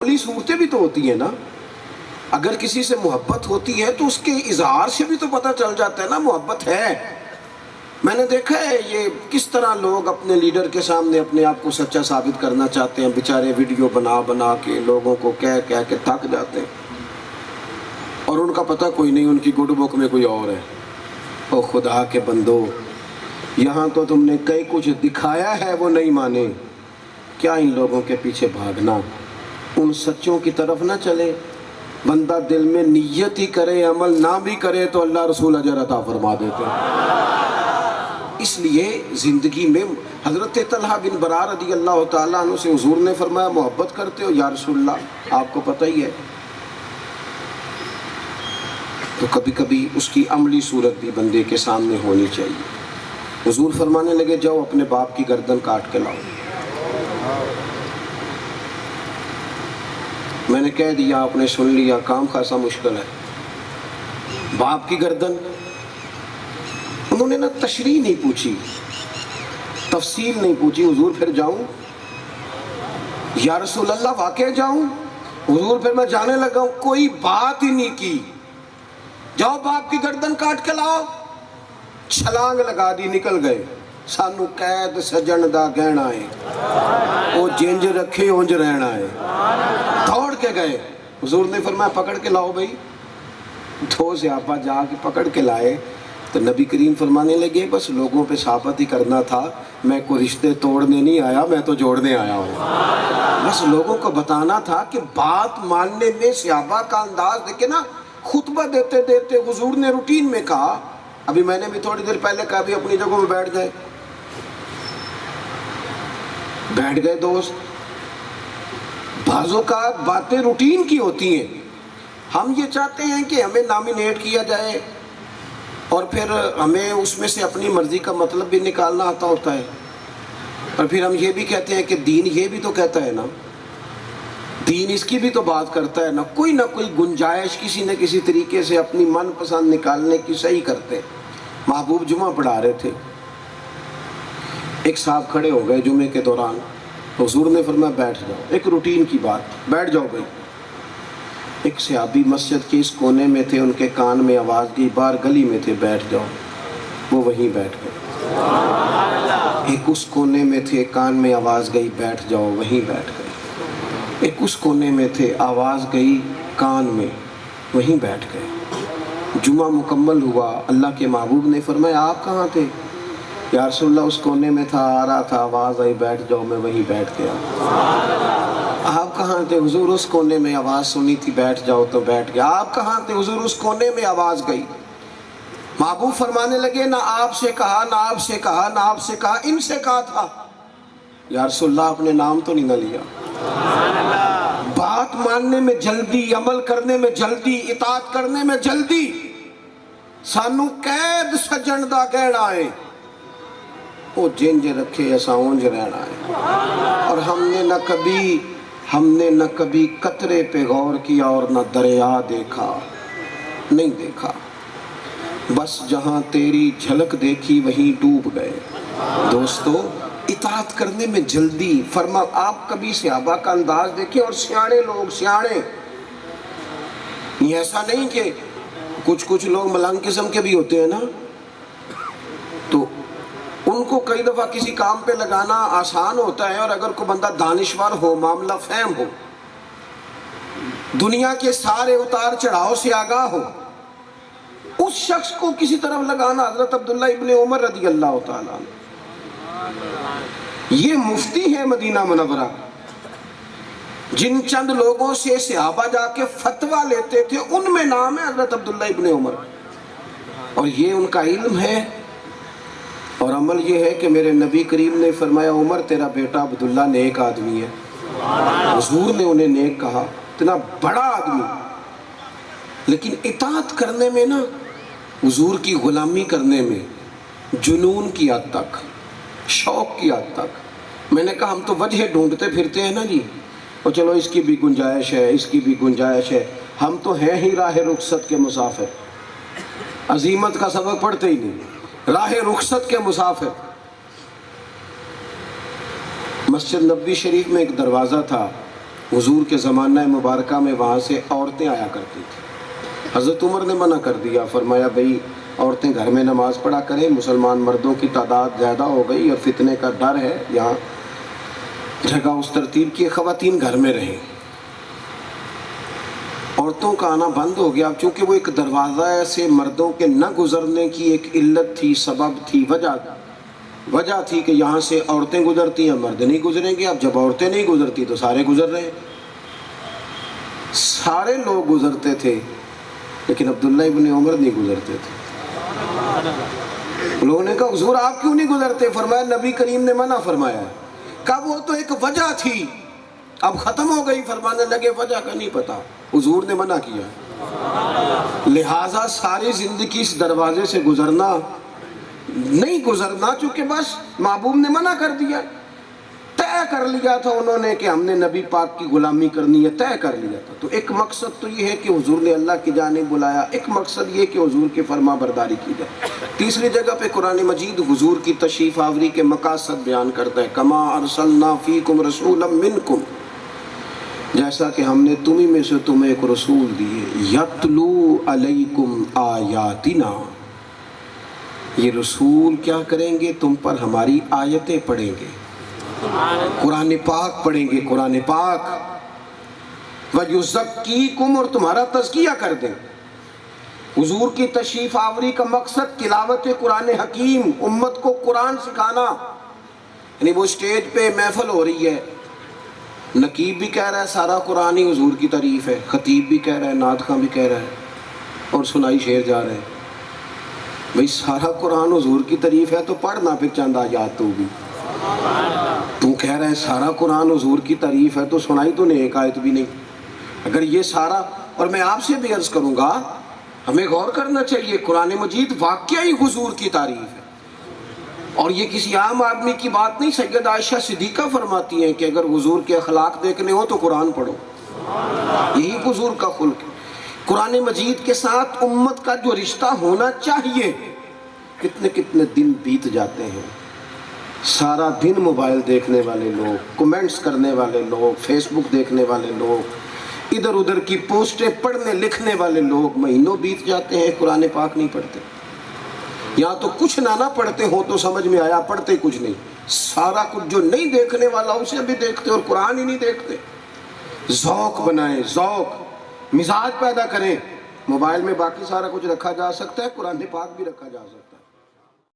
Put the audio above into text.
عملی صورتیں بھی تو ہوتی ہیں نا. اگر کسی سے محبت ہوتی ہے تو اس کے اظہار سے بھی تو پتہ چل جاتا ہے نا محبت ہے. میں نے دیکھا ہے یہ کس طرح لوگ اپنے لیڈر کے سامنے اپنے آپ کو سچا ثابت کرنا چاہتے ہیں، بیچارے ویڈیو بنا بنا کے لوگوں کو کہہ کے تھک جاتے ہیں، اور ان کا پتہ کوئی نہیں، ان کی گڈ بک میں کوئی اور ہے. او خدا کے بندو، یہاں تو تم نے کئی کچھ دکھایا ہے وہ نہیں مانے. کیا ان لوگوں کے پیچھے بھاگنا؟ ان سچوں کی طرف نہ چلے. بندہ دل میں نیت ہی کرے، عمل نہ بھی کرے تو اللہ رسول اجر عطا فرما دیتے ہیں. اس لیے زندگی میں حضرت طلحہ بن برا رضی اللہ تعالیٰ عنہ سے حضور نے فرمایا محبت کرتے ہو؟ یا رسول اللہ آپ کو پتہ ہی ہے. تو کبھی کبھی اس کی عملی صورت بھی بندے کے سامنے ہونی چاہیے. حضور فرمانے لگے جاؤ اپنے باپ کی گردن کاٹ کے لاؤ. میں نے کہہ دیا، آپ نے سن لیا، کام خاصا مشکل ہے. باپ کی گردن، انہوں نے نا تشریح نہیں پوچھی، تفصیل نہیں پوچھی. حضور پھر جاؤں؟ یا رسول اللہ واقع جاؤں؟ حضور پھر میں جانے لگا ہوں. کوئی بات ہی نہیں کی. جاؤ باپ کی گردن کاٹ کے لاؤ. چھلانگ لگا دی، نکل گئے. سانو قید سجن دا گہنا ہے، وہ جنج رکھے اونج رہنا ہے. دوڑ کے گئے. حضور نے فرمایا پکڑ کے لاؤ بھائی. دو صحابہ جا کے پکڑ کے لائے تو نبی کریم فرمانے لگے بس لوگوں پہ ثابت ہی کرنا تھا، میں کوئی رشتے توڑنے نہیں آیا، میں تو جوڑنے آیا ہوں. بس لوگوں کو بتانا تھا کہ بات ماننے میں صحابہ کا انداز دیکھے نا. خطبہ دیتے دیتے حضور نے روٹین میں کہا، ابھی میں نے بھی تھوڑی دیر پہلے کہا بھی اپنی جگہوں میں بیٹھ گئے دوست. بعضوں کا باتیں روٹین کی ہوتی ہیں. ہم یہ چاہتے ہیں کہ ہمیں نامینیٹ کیا جائے اور پھر ہمیں اس میں سے اپنی مرضی کا مطلب بھی نکالنا آتا ہوتا ہے، اور پھر ہم یہ بھی کہتے ہیں کہ دین یہ بھی تو کہتا ہے نا، دین اس کی بھی تو بات کرتا ہے نا. کوئی نہ کوئی گنجائش کسی نہ کسی طریقے سے اپنی من پسند نکالنے کی صحیح کرتے ہیں. محبوب جمعہ پڑھا رہے تھے، ایک صاحب کھڑے ہو گئے جمعے کے دوران. حضور نے فرمایا بیٹھ جاؤ. ایک روٹین کی بات، بیٹھ جاؤ بھائی. ایک صحابی مسجد کے اس کونے میں تھے، ان کے کان میں آواز گئی، باہر گلی میں تھے، بیٹھ جاؤ. وہ وہیں بیٹھ گئے. ایک اس کونے میں تھے، کان میں آواز گئی، بیٹھ جاؤ، وہیں بیٹھ گئے. ایک اس کونے میں تھے، آواز گئی کان میں، وہیں بیٹھ گئے. جمعہ مکمل ہوا. اللہ کے محبوب نے فرمایا آپ کہاں تھے؟ یا رسول اللہ اس کونے میں تھا، آ رہا تھا، آواز آئی بیٹھ جاؤ، میں وہیں بیٹھ گیا. آپ کہاں تھے؟ حضور اس کونے میں آواز سنی تھی بیٹھ جاؤ تو بیٹھ گیا. آپ کہاں تھے؟ حضور اس کونے میں آواز گئی. محبوب فرمانے لگے نہ آپ سے کہا، نہ آپ سے کہا، نہ آپ سے کہا، ان سے کہا تھا. یا رسول اللہ آپ نے نام تو نہیں نہ لیا. بات ماننے میں جلدی، عمل کرنے میں جلدی، اطاعت کرنے میں جلدی. سانو قید سجن دا گہنا ہے، وہ جنج رکھے ایسا اونج رہنا ہے. اور ہم نے نہ کبھی قطرے پہ غور کیا اور نہ دریا دیکھا، نہیں دیکھا. بس جہاں تیری جھلک دیکھی وہیں ڈوب گئے. دوستو اطاعت کرنے میں جلدی. فرما آپ کبھی صحابہ کا انداز دیکھیں، اور سیانے لوگ سیانے. ایسا نہیں کہ کچھ لوگ ملنگ قسم کے بھی ہوتے ہیں نا، تو ان کو کئی دفعہ کسی کام پہ لگانا آسان ہوتا ہے، اور اگر کوئی بندہ دانشور ہو، معاملہ فہم ہو، دنیا کے سارے اتار چڑھاؤ سے آگاہ ہو، اس شخص کو کسی طرف لگانا. حضرت عبداللہ ابن عمر رضی اللہ تعالیٰ عنہ یہ مفتی ہے مدینہ منورہ، جن چند لوگوں سے صحابہ جا کے فتویٰ لیتے تھے ان میں نام ہے حضرت عبداللہ ابن عمر. اور یہ ان کا علم ہے اور عمل یہ ہے کہ میرے نبی کریم نے فرمایا عمر تیرا بیٹا عبداللہ نیک آدمی ہے. حضور نے انہیں نیک کہا، اتنا بڑا آدمی. لیکن اطاعت کرنے میں نا، حضور کی غلامی کرنے میں جنون کی حد تک، شوق کی حد تک. میں نے کہا ہم تو وجہ ڈھونڈتے پھرتے ہیں نا جی، اور چلو اس کی بھی گنجائش ہے، اس کی بھی گنجائش ہے. ہم تو ہیں ہی راہ رخصت کے مسافر، عزیمت کا سبق پڑھتے ہی نہیں، راہ رخصت کے مسافر. مسجد نبوی شریف میں ایک دروازہ تھا، حضور کے زمانہ مبارکہ میں وہاں سے عورتیں آیا کرتی تھیں. حضرت عمر نے منع کر دیا، فرمایا بھئی عورتیں گھر میں نماز پڑھا کریں، مسلمان مردوں کی تعداد زیادہ ہو گئی اور فتنے کا ڈر ہے، یہاں جگہ اس ترتیب کی خواتین گھر میں رہیں. عورتوں کا آنا بند ہو گیا، چونکہ وہ ایک دروازہ سے مردوں کے نہ گزرنے کی ایک علت تھی، سبب تھی، وجہ تھی کہ یہاں سے عورتیں گزرتی ہیں، مرد نہیں گزریں گے. اب جب عورتیں نہیں گزرتی تو سارے گزر رہے ہیں. سارے لوگ گزرتے تھے لیکن عبداللہ ابن عمر نہیں گزرتے تھے. لوگوں نے کہا حضور آپ کیوں نہیں گزرتے؟ فرمایا نبی کریم نے منع فرمایا. کہا وہ تو ایک وجہ تھی، اب ختم ہو گئی. فرمانے لگے وجہ کا نہیں پتا، حضور نے منع کیا. لہٰذا ساری زندگی اس دروازے سے گزرنا نہیں گزرنا، چونکہ بس محبوب نے منع کر دیا. طے کر لیا تھا انہوں نے کہ ہم نے نبی پاک کی غلامی کرنی ہے، طے کر لیا تھا. تو ایک مقصد تو یہ ہے کہ حضور نے اللہ کی جانب بلایا، ایک مقصد یہ کہ حضور کی فرما برداری کی جائے. تیسری جگہ پہ قرآن مجید حضور کی تشریف آوری کے مقاصد بیان کرتا ہے. کما ارسلنا فیکم رسولا منکم، جیسا کہ ہم نے تمہیں میں سے تمہیں ایک رسول دیے. یتلو علیکم آیاتنا، یہ رسول کیا کریں گے؟ تم پر ہماری آیتیں پڑھیں گے، قرآن پاک پڑھیں گے، قرآن پاک. وَيُزَكِّيكُمْ، اور تمہارا تزکیہ کر دیں. حضور کی تشریف آوری کا مقصد تلاوت قرآن حکیم، امت کو قرآن سکھانا. یعنی وہ اسٹیج پہ محفل ہو رہی ہے، نقیب بھی کہہ رہا ہے سارا قرآن ہی حضور کی تعریف ہے، خطیب بھی کہہ رہا ہے، نعت خواں بھی کہہ رہا ہے، اور سنائی شعر جا رہے ہیں. بھئی سارا قرآن حضور کی تعریف ہے تو پڑھنا پھر چند آیات تو بھی. تم کہہ رہے ہیں سارا قرآن حضور کی تعریف ہے تو سنائی تو نہیں ایک آیت بھی نہیں. اگر یہ سارا، اور میں آپ سے بھی عرض کروں گا ہمیں غور کرنا چاہیے، قرآن مجید واقعی حضور کی تعریف ہے، اور یہ کسی عام آدمی کی بات نہیں. سید عائشہ صدیقہ فرماتی ہیں کہ اگر حضور کے اخلاق دیکھنے ہو تو قرآن پڑھو، یہی حضور کا خلق ہے. قرآن مجید کے ساتھ امت کا جو رشتہ ہونا چاہیے. کتنے کتنے دن بیت جاتے ہیں، سارا دن موبائل دیکھنے والے لوگ، کمنٹس کرنے والے لوگ، فیس بک دیکھنے والے لوگ، ادھر ادھر کی پوسٹیں پڑھنے لکھنے والے لوگ، مہینوں بیت جاتے ہیں، قرآن پاک نہیں پڑھتے. یا تو کچھ نہ پڑھتے ہو تو سمجھ میں آیا، پڑھتے کچھ نہیں. سارا کچھ جو نہیں دیکھنے والا اسے بھی دیکھتے اور قرآن ہی نہیں دیکھتے. ذوق بنائیں، ذوق، مزاج پیدا کریں. موبائل میں باقی سارا کچھ رکھا جا سکتا ہے، قرآن پاک بھی رکھا جا سکتا ہے.